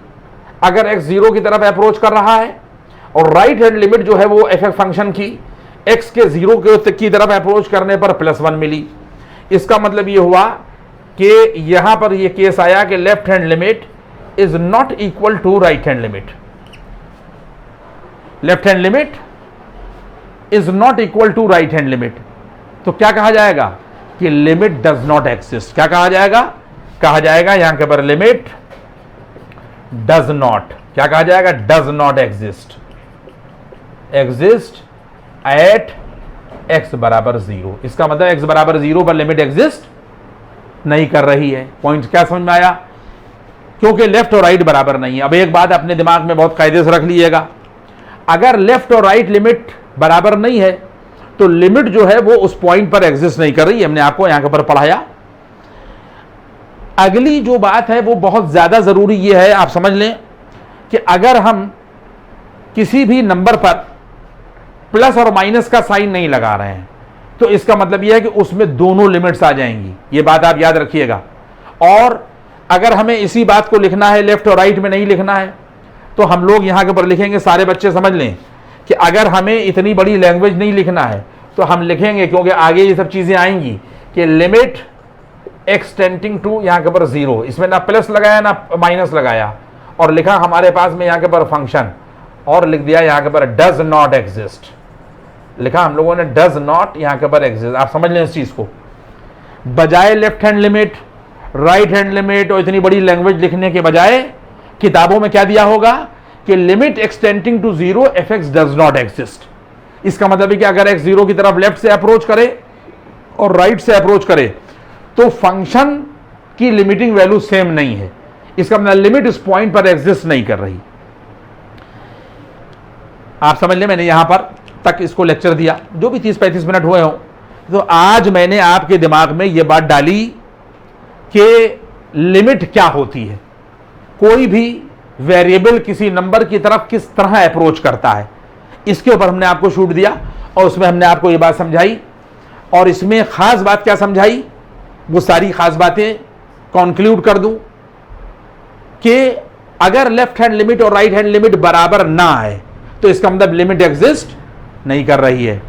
अगर x 0 की तरफ अप्रोच कर रहा है, और राइट हैंड लिमिट जो है वो f फंक्शन की x के 0 की तरफ अप्रोच करने पर +1 मिली। इसका मतलब ये हुआ कि यहां पर ये केस आया कि left hand limit is not equal to right hand limit, left hand limit is not equal to right hand limit, तो क्या कहा जाएगा कि लिमिट डज नॉट एग्जिस्ट। क्या कहा जाएगा? कहा जाएगा यहां के पर लिमिट डज नॉट, क्या कहा जाएगा? Does not exist, exist at x बराबर 0। इसका मतलब x बराबर 0 पर लिमिट एग्जिस्ट नहीं कर रही है। पॉइंट क्या समझ में आया? क्योंकि लेफ्ट और राइट बराबर नहीं है। अब एक बात अपने दिमाग में बहुत कायदे से रख लीजिएगा, अगर लेफ्ट और राइट लिमिट बराबर नहीं है तो लिमिट जो है वो उस पॉइंट पर एग्जिस्ट नहीं कर रही। हमने आपको यहां के ऊपर पढ़ाया। अगली जो बात है वो बहुत ज्यादा जरूरी ये है, आप समझ लें कि अगर हम किसी भी नंबर पर प्लस और माइनस का साइन नहीं लगा रहे हैं तो इसका मतलब यह है कि उसमें दोनों लिमिट्स आ जाएंगी। ये बात आप याद रखिएगा। और अगर हमें इसी बात को लिखना है, लेफ्ट और राइट में नहीं लिखना है, तो हम लोग यहां के ऊपर लिखेंगे, सारे बच्चे समझ लें कि अगर हमें इतनी बड़ी लैंग्वेज नहीं लिखना है तो हम लिखेंगे, क्योंकि आगे ये सब चीजें आएंगी, कि लिमिट एक्स टेंडिंग टू यहां के ऊपर 0, इसमें ना प्लस लगाया ना माइनस लगाया, और लिखा हमारे पास में यहां के ऊपर फंक्शन, और लिख दिया यहां के ऊपर डज नॉट एग्जिस्ट, लिखा हम लोगों ने डज नॉट यहां के ऊपर एग्जिस्ट। आप समझ लें इस चीज को, बजाय left hand limit, right hand limit और इतनी बड़ी लैंग्वेज लिखने के बजाय किताबों में क्या दिया होगा कि limit x tending to 0 f x does not exist. इसका मतलब है कि अगर एक्स 0 की तरफ लेफ्ट से अप्रोच करे और राइट से अप्रोच करे तो फंक्शन की लिमिटिंग वैल्यू सेम नहीं है। इसका मतलब लिमिट इस पॉइंट पर एग्जिस्ट नहीं कर रही। आप समझ लें, मैंने यहां पर तक इसको लेक्चर दिया, जो भी 30-35 मिनट हुए हों, तो आज मैंने आपके दिमाग में यह बात डाली कि लिमिट क्या होती है, कोई भी वेरिएबल किसी नंबर की तरफ किस तरह अप्रोच करता है, इसके ऊपर हमने आपको शूट दिया और उसमें हमने आपको ये बात समझाई। और इसमें खास बात क्या समझाई, वो सारी खास बातें कंक्लूड कर दूं कि अगर लेफ्ट हैंड लिमिट और राइट हैंड लिमिट बराबर ना आए तो इसका मतलब लिमिट एग्जिस्ट नहीं कर रही है।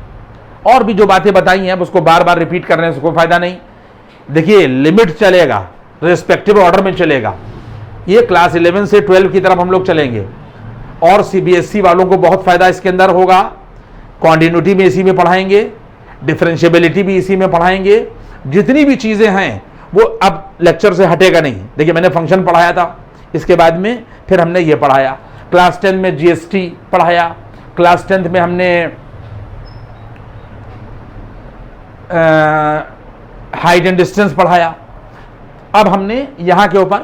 और भी जो बातें बताई हैं उसको बार बार रिपीट करने से कोई फायदा नहीं। देखिए, लिमिट चलेगा, रिस्पेक्टिव ऑर्डर में चलेगा, ये क्लास 11 से 12 की तरफ हम लोग चलेंगे, और सीबीएसई वालों को बहुत फायदा इसके अंदर होगा। कॉन्टिन्यूटी में इसी में पढ़ाएंगे, डिफरेंशियबिलिटी भी इसी में पढ़ाएंगे, जितनी भी चीजें हैं वो अब लेक्चर से हटेगा नहीं। देखिए, मैंने फंक्शन पढ़ाया था, इसके बाद में फिर हमने ये पढ़ाया, क्लास 10 में जीएसटी पढ़ाया, क्लास 10th में हमने हाइट एंड डिस्टेंस पढ़ाया। अब हमने यहां के ऊपर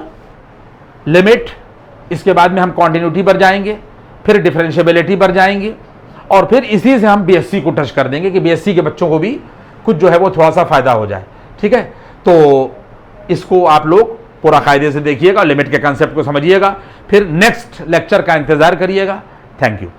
लिमिट, इसके बाद में हम कॉन्टिन्यूटी पर जाएंगे, फिर डिफरेंशियबिलिटी पर जाएंगे, और फिर इसी से हम बीएससी को टच कर देंगे कि बीएससी के बच्चों को भी कुछ जो है वो थोड़ा सा फायदा हो जाए। ठीक है, तो इसको आप लोग पूरा कायदे से देखिएगा, लिमिट के कंसेप्ट को समझिएगा, फिर नेक्स्ट लेक्चर का इंतजार करिएगा। Thank you.